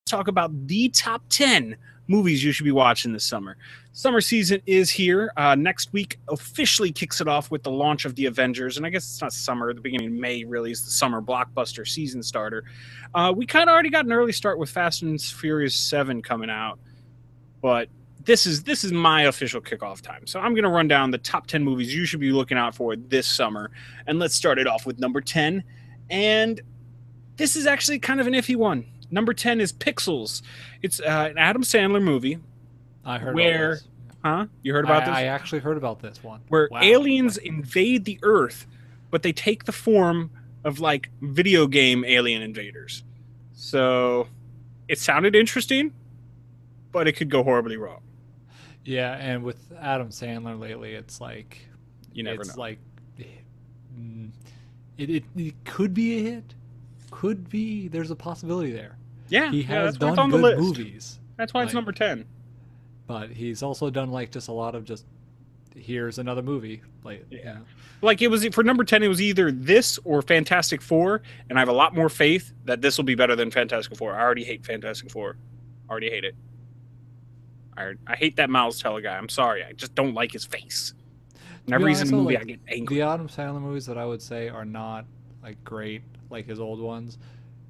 talk about the top 10 movies you should be watching this summer. Summer season is here. Next week officially kicks it off with the launch of the Avengers. And I guess it's not summer. The beginning of May really is the summer blockbuster season starter. We kind of already got an early start with Fast and Furious 7 coming out. But this is my official kickoff time. So I'm going to run down the top 10 movies you should be looking out for this summer. And let's start it off with number 10. And this is actually kind of an iffy one. Number 10 is Pixels. It's an Adam Sandler movie. I heard about this. Huh? You heard about this? I actually heard about this one. Where aliens invade the Earth, but they take the form of like video game alien invaders. So it sounded interesting, but it could go horribly wrong. Yeah, and with Adam Sandler lately, it's like you never know. Like it could be a hit. Could be. There's a possibility there. Yeah, he has done good movies. That's why it's number 10. But he's also done like just a lot of just here's another movie. Like like it was for number 10. It was either this or Fantastic Four, and I have a lot more faith that this will be better than Fantastic Four. I already hate Fantastic Four. Already hate it. I hate that Miles Teller guy. I'm sorry. I just don't like his face. Whenever he's in a movie, I get angry. The Adam Sandler movies that I would say are not like great, like his old ones.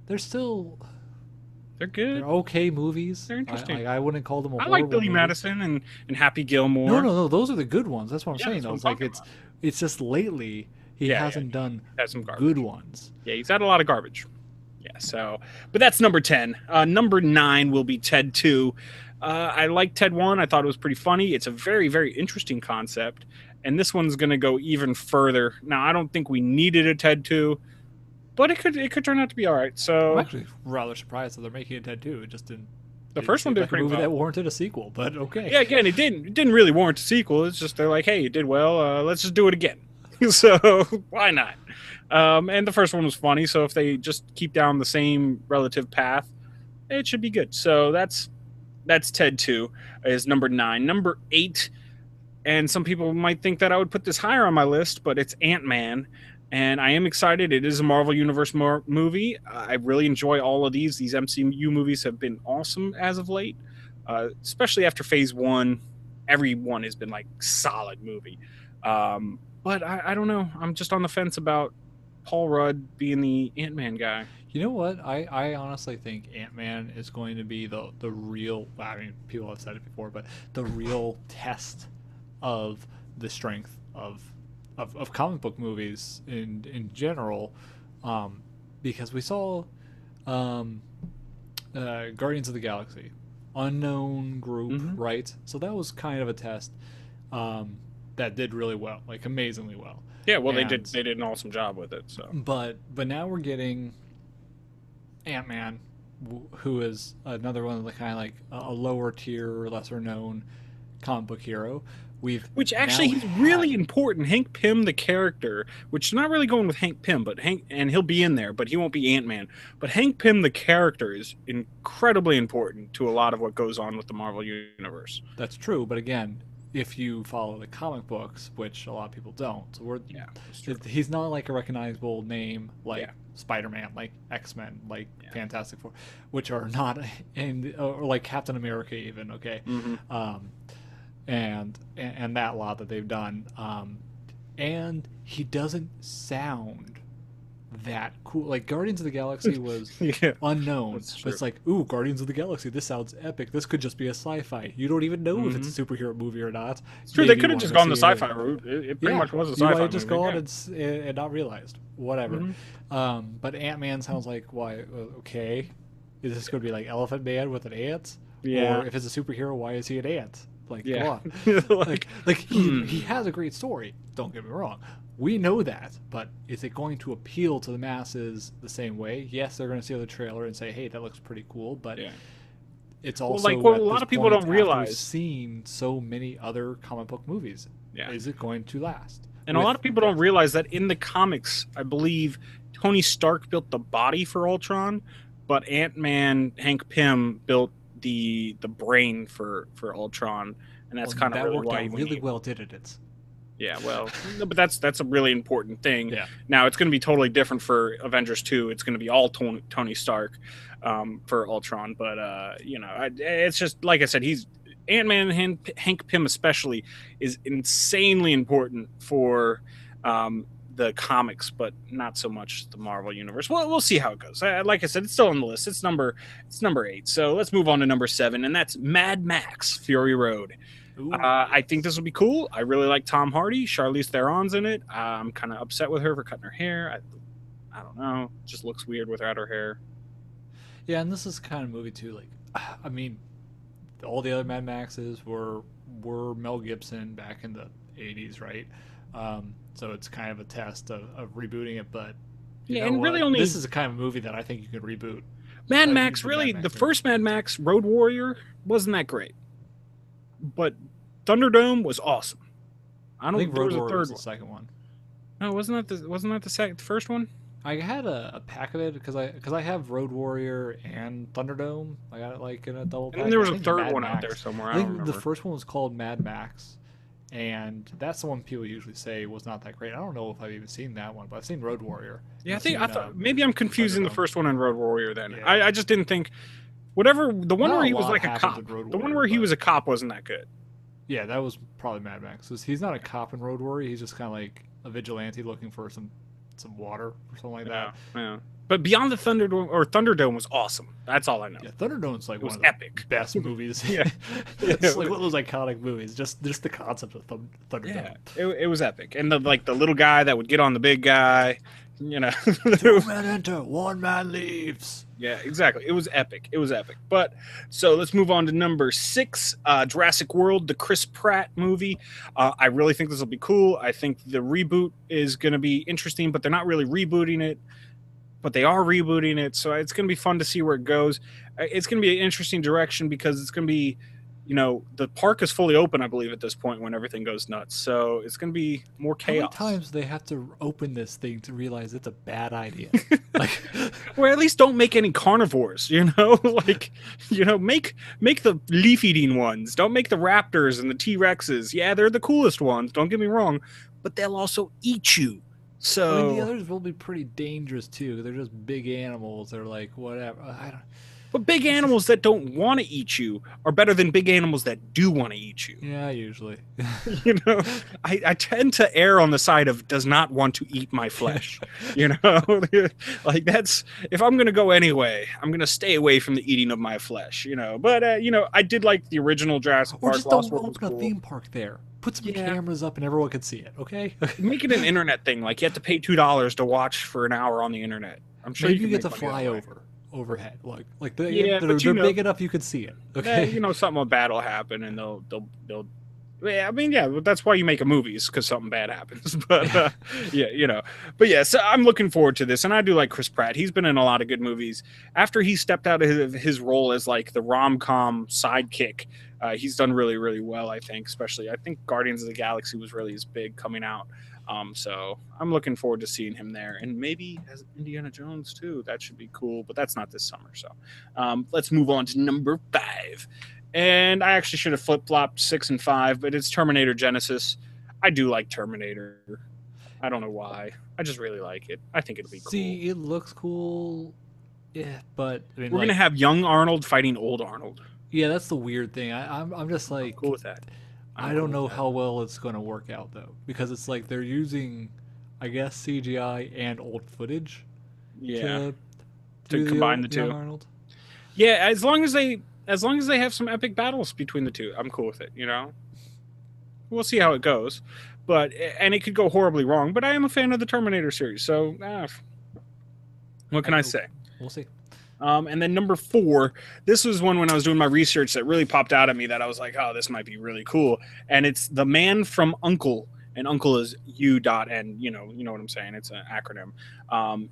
They're good. They're okay movies. They're interesting. I wouldn't call them. I like Billy Madison and Happy Gilmore. No. Those are the good ones. That's what I'm saying. It's like it's just lately he hasn't done some good ones. Yeah, he's had a lot of garbage. Yeah. So, but that's number 10. Number 9 will be Ted 2. I like Ted 1. I thought it was pretty funny. It's a very, very interesting concept. And this one's going to go even further. Now, I don't think we needed a Ted 2, but it could turn out to be all right. So I'm actually rather surprised that they're making a Ted 2. It just didn't. The first one did pretty well. That warranted a sequel, but okay. Yeah, again, it didn't really warrant a sequel. It's just they're like, hey, you did well. Let's just do it again. So why not? And the first one was funny. So if they just keep down the same relative path, it should be good. So that's Ted 2 is number 9. Number 8, and some people might think that I would put this higher on my list, but it's Ant-Man. And I am excited. It is a Marvel Universe movie. I really enjoy all of these. These MCU movies have been awesome as of late, especially after Phase 1. Every one has been like solid movie. But I don't know. I'm just on the fence about Paul Rudd being the Ant-Man guy. You know what? I honestly think Ant-Man is going to be the real. I mean, people have said it before, but the real test of the strength of comic book movies in general, because we saw Guardians of the Galaxy, unknown group, right? So that was kind of a test that did really well, like amazingly well. Yeah, well, they did an awesome job with it. So, but now we're getting Ant-Man, who is another one of the kind of like a lower tier, lesser known comic book hero. Which actually he's really important. Hank Pym, the character, which is not really going with Hank Pym, but and he'll be in there, but he won't be Ant-Man. But Hank Pym, the character, is incredibly important to a lot of what goes on with the Marvel Universe. That's true, but again, if you follow the comic books, which a lot of people don't, so he's not like a recognizable name like Spider-Man, like X-Men, like Fantastic Four, which are not or like Captain America even, okay? And that lot that they've done, and he doesn't sound that cool. Like Guardians of the Galaxy was unknown, but it's like, ooh, Guardians of the Galaxy, this sounds epic. This could just be a sci-fi. You don't even know if it's a superhero movie or not. It's true. They could have just gone the sci-fi route. It pretty much was a sci-fi movie. Just gone and not realized. Whatever. But Ant-Man sounds like, why? Okay, is this going to be like Elephant Man with an ant? Yeah. Or if it's a superhero, why is he an ant? Like, come on. He has a great story. Don't get me wrong. We know that, but is it going to appeal to the masses the same way? Yes, they're going to see the trailer and say, "Hey, that looks pretty cool," but it's also a lot of people don't realize seen so many other comic book movies. Yeah, is it going to last? And a lot of people don't realize that in the comics, I believe Tony Stark built the body for Ultron, but Ant-Man, Hank Pym built the brain for Ultron, and that's kind of really worked out really well, didn't it? Yeah, well, no, but that's a really important thing. Yeah. Now it's going to be totally different for Avengers 2. It's going to be all Tony Stark for Ultron, but it's just like I said, he's Ant-Man and Hank Pym especially is insanely important for the comics, but not so much the Marvel universe. Well, we'll see how it goes. Like I said, it's still on the list. It's number 8. So let's move on to number 7, and that's Mad Max: Fury Road. Ooh, I think yes. this will be cool. I really like Tom Hardy. Charlize Theron's in it. I'm kind of upset with her for cutting her hair. I don't know. It just looks weird without her hair. Yeah, and this is kind of movie too. Like, I mean, all the other Mad Maxes were Mel Gibson back in the '80s, right? So it's kind of a test of rebooting it. But you Yeah, know and really what? This only is a kind of movie that I think you could reboot. Mad You could Max. do Mad Really, the Max movie. first Mad Max, Road Warrior, wasn't that great, but Thunderdome was awesome. I I don't. think There Road was a Warrior was third the one. second one. No, wasn't that the first one? I had a pack of it because I have Road Warrior and Thunderdome. I got it like in a double And then pack. there And was I a think third Mad one out there Max. somewhere. I I don't think the remember. first one was called Mad Max, and that's the one people usually say was not that great. I don't know if I've even seen that one, but I've seen Road Warrior and Yeah, I've I seen thought maybe I'm confusing the Thunderdome. first one and Road Warrior. Then Yeah, I just didn't think whatever the one not where a he was lot like a happens in cop. Road The one Warrior, where he but was a cop wasn't that good. yeah, that was probably Mad Max. He's not a cop in Road Warrior. He's just kind of like a vigilante looking for some water or something like that. Yeah, yeah. But Beyond the Thunderdome was awesome. That's all I know. Yeah, Thunderdome's like It one was of the epic. best movies. Yeah, It's like yeah, one of those iconic movies. Just the concept of yeah. Thunderdome. It was epic, and the little guy that would get on the big guy, you know. Two men enter, one man leaves. Yeah, exactly. It was epic. It was epic. But so let's move on to number 6, Jurassic World, the Chris Pratt movie. I really think this will be cool. I think the reboot is going to be interesting, but they're not really rebooting it, but they are rebooting it. So it's going to be fun to see where it goes. It's going to be an interesting direction because it's going to be, the park is fully open, I believe, at this point when everything goes nuts. So it's going to be more How many chaos. times do they have to open this thing to realize it's a bad idea? Like, Or at least don't make any carnivores, like, make the leaf eating ones. Don't make the raptors and the T-Rexes. Yeah, they're the coolest ones, don't get me wrong, but they'll also eat you. I mean, the So, others will be pretty dangerous too. They're just big animals. They're like whatever. I don't. but big It's just animals that don't want to eat you are better than big animals that do want to eat you. yeah, usually. you know I tend to err on the side of does not want to eat my flesh. Like, that's, if I'm gonna go anyway, I'm gonna stay away from the eating of my flesh. But I did like the original Jurassic Or Park. just Lost don't World was open a cool. theme park there. Put some Yeah, cameras up and everyone can see it. Okay. make it an internet thing. Like, you have to pay $2 to watch for an hour on the internet. I'm sure you Maybe you can get make to money that fly way. over overhead. Like Yeah, but they're big enough you can see it. Okay. something bad will happen, and they'll. Yeah, I mean, yeah, but that's why you make a movies, because something bad happens. But Yeah. yeah, but yeah, so I'm looking forward to this, and I do like Chris Pratt. He's been in a lot of good movies. After he stepped out of his role as like the rom com sidekick, he's done really, really well. I think, especially, I think Guardians of the Galaxy was really his big coming out. So I'm looking forward to seeing him there, and maybe as Indiana Jones too. That should be cool, but that's not this summer. So let's move on to number 5. And I actually should have flip flopped 6 and 5, but it's Terminator Genesis. I do like Terminator. I don't know why. I just really like it. I think it'll be cool. See, it looks cool. Yeah, but I mean, We're gonna like, have young Arnold fighting old Arnold. yeah, that's the weird thing. I'm just I'm like, cool with that. I I'm don't cool with know that. how well it's going to work out though, because it's like they're using, I guess, CGI and old footage Yeah, to to do combine the the young two. Arnold. Yeah, as long as they have some epic battles between the two, I'm cool with it. We'll see how it goes, and it could go horribly wrong. But I am a fan of the Terminator series, so what can I say? We'll see. And then number 4, this was one when I was doing my research that really popped out at me that I was like, oh, this might be really cool. And it's The Man from Uncle. And Uncle is U.N. You know what I'm saying. It's an acronym.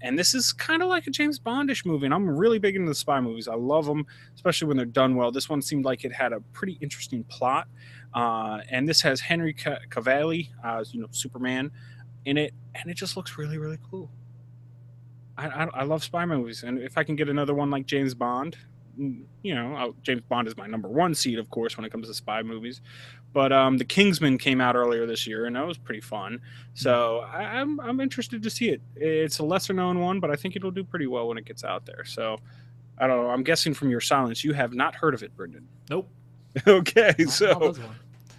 And this is kind of like a James Bondish movie. And I'm really big into the spy movies. I love them, especially when they're done well. This one seemed like it had a pretty interesting plot. And this has Henry Cavill, Superman, in it. And it just looks really, really cool. I love spy movies, and if I can get another one like James Bond, James Bond is my number one seed, of course, when it comes to spy movies. But The Kingsman came out earlier this year, and that was pretty fun. So I'm interested to see it. It's a lesser known one, but I think it'll do pretty well when it gets out there. So I don't know. I'm guessing from your silence, you have not heard of it, Brendan. Nope. Okay, not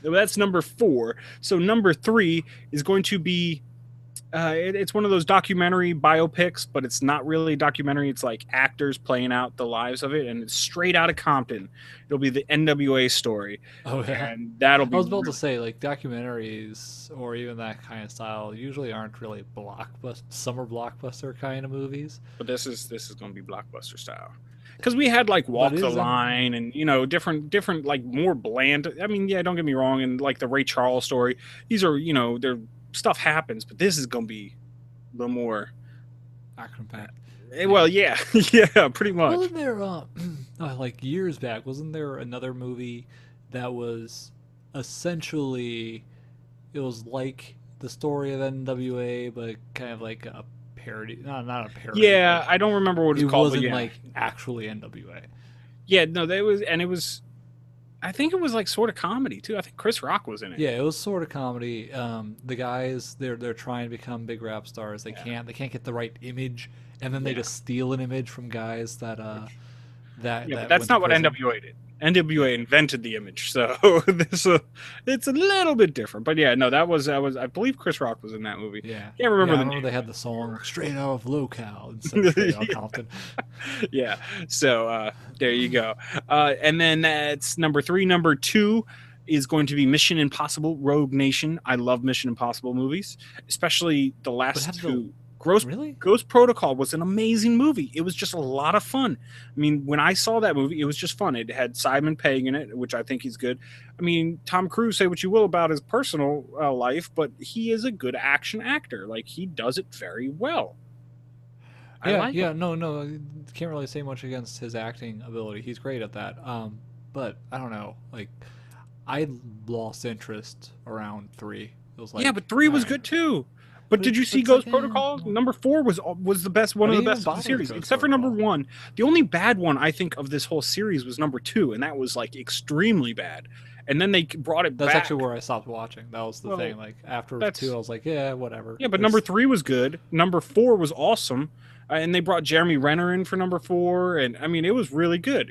that's number 4. So number 3 is going to be it's one of those documentary biopics, but it's not really a documentary. It's like actors playing out the lives of it, and it's straight out of Compton. It'll be the NWA story. Oh yeah, and that'll be. I was about to say, like, documentaries or even that kind of style usually aren't really summer blockbuster kind of movies. But this is going to be blockbuster style. Because we had like Walk the Line and different like more bland. I mean, yeah, don't get me wrong, and like the Ray Charles story. These are they're stuff happens, but this is gonna be a little more action packed. Well, yeah, yeah, pretty much. Wasn't there like years back? Wasn't there another movie that was essentially it was like the story of NWA, but kind of like a parody? Not a parody. Yeah, I don't remember what it's called. It wasn't yeah. like actually NWA. Yeah, no, that was, and it was. I think it was like sort of comedy too. I think Chris Rock was in it. Yeah, it was sort of comedy. The guys they're trying to become big rap stars. They can't get the right image, and then they just steal an image from guys that but that's not what NWA did. NWA invented the image, so it's a little bit different. But yeah, no, that was I believe Chris Rock was in that movie. Yeah, can't remember I remember they had the song "Straight Out of Locale" instead of "Straight Out of Compton." Yeah, so there you go. And then that's number 3. Number 2 is going to be Mission Impossible: Rogue Nation. I love Mission Impossible movies, especially the last 2. Ghost Protocol was an amazing movie. It was just a lot of fun. I mean, when I saw that movie, it was just fun. It had Simon Pegg in it, which I think he's good. I mean, Tom Cruise, say what you will about his personal life, but he is a good action actor. Like, he does it very well. No, can't really say much against his acting ability. He's great at that. But I don't know. Like, I lost interest around 3. It was like, yeah, but 3 was good too. But did you see Ghost Protocol? Number 4 was the best, one of the best of the series, except for number 1. The only bad one I think of this whole series was number 2, and that was like extremely bad. And then they brought it back. That's actually where I stopped watching. That was the thing. Like after 2, I was like, yeah, whatever. Yeah, but number 3 was good. Number 4 was awesome, and they brought Jeremy Renner in for number 4, and I mean it was really good.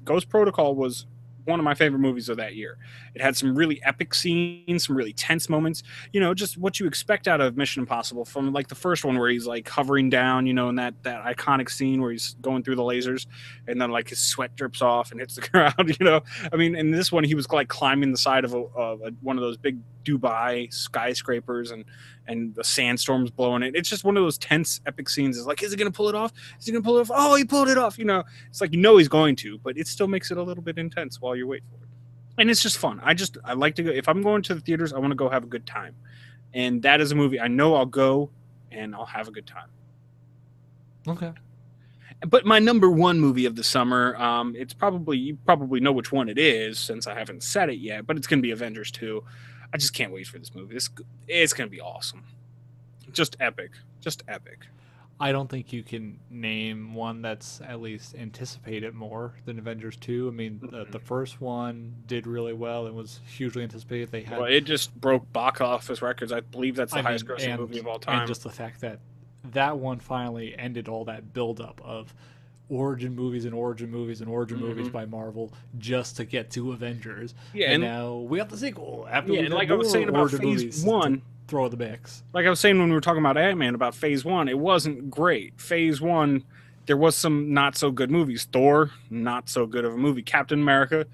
Ghost Protocol was one of my favorite movies of that year. It had some really epic scenes, some really tense moments, just what you expect out of Mission Impossible, from like the first one where he's like hovering down, in that iconic scene where he's going through the lasers and then like his sweat drips off and hits the ground. I mean, in this one he was like climbing the side of one of those big Dubai skyscrapers and the sandstorm's blowing it. It's just one of those tense epic scenes. It's like, is he gonna pull it off? Is he gonna pull it off? Oh, he pulled it off. It's like he's going to, but it still makes it a little bit intense while you wait for it. And it's just fun. I like to go, if I'm going to the theaters, I want to go have a good time. And that is a movie I know I'll go and I'll have a good time. Okay. But my number 1 movie of the summer, you probably know which one it is since I haven't said it yet, but it's going to be Avengers 2. I just can't wait for this movie. It's going to be awesome. Just epic. Just epic. I don't think you can name one that's at least anticipated more than Avengers 2. I mean, the first one did really well and was hugely anticipated. It just broke box office records. I believe that's the highest grossing movie of all time. And just the fact that one finally ended all that buildup of origin movies and origin movies and origin movies by Marvel just to get to Avengers. Yeah, and now we got the sequel. Like I was saying about Phase 1. Throw the mix. Like I was saying when we were talking about Ant-Man, about Phase 1, it wasn't great. Phase 1, there was some not so good movies. Thor, not so good of a movie. Captain America,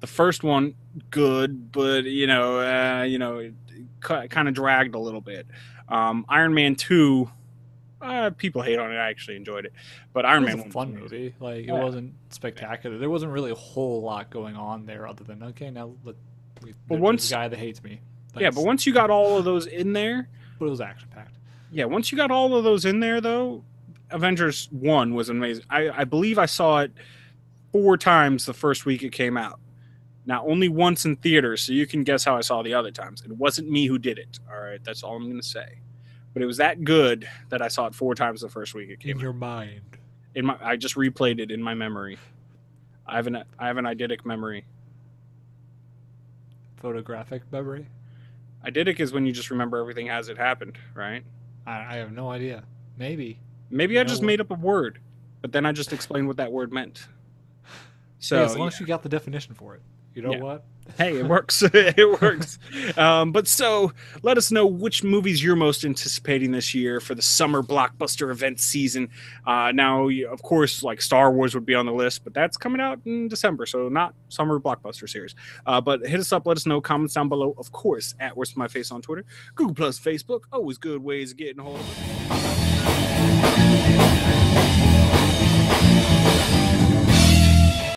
the first one, good, but it kind of dragged a little bit. Iron Man 2, people hate on it. I actually enjoyed it, but Iron Man was a fun movie. Like it wasn't spectacular. There wasn't really a whole lot going on there other than there's a guy that hates me. Thanks. Yeah, but once you got all of those in there, but it was action packed. Yeah, once you got all of those in there, though, Avengers 1 was amazing. I believe I saw it 4 times the first week it came out. Now, only once in theaters, so you can guess how I saw the other times. It wasn't me who did it. All right, that's all I'm going to say. But it was that good that I saw it 4 times the first week it came out. In your mind. I just replayed it in my memory. I have an eidetic memory. Photographic memory? Eidetic is when you just remember everything as it happened, right? I have no idea. Maybe. Maybe I just made up a word, but then I just explained what that word meant. So hey, as long as you got the definition for it. You know what? Hey, it works. It works. But so let us know which movies you're most anticipating this year for the summer blockbuster event season. Now, of course, like Star Wars would be on the list, but that's coming out in December, so not summer blockbuster series. But hit us up, let us know, comments down below, of course, at Where's My Face on Twitter, Google Plus, Facebook, always good ways of getting a hold of us.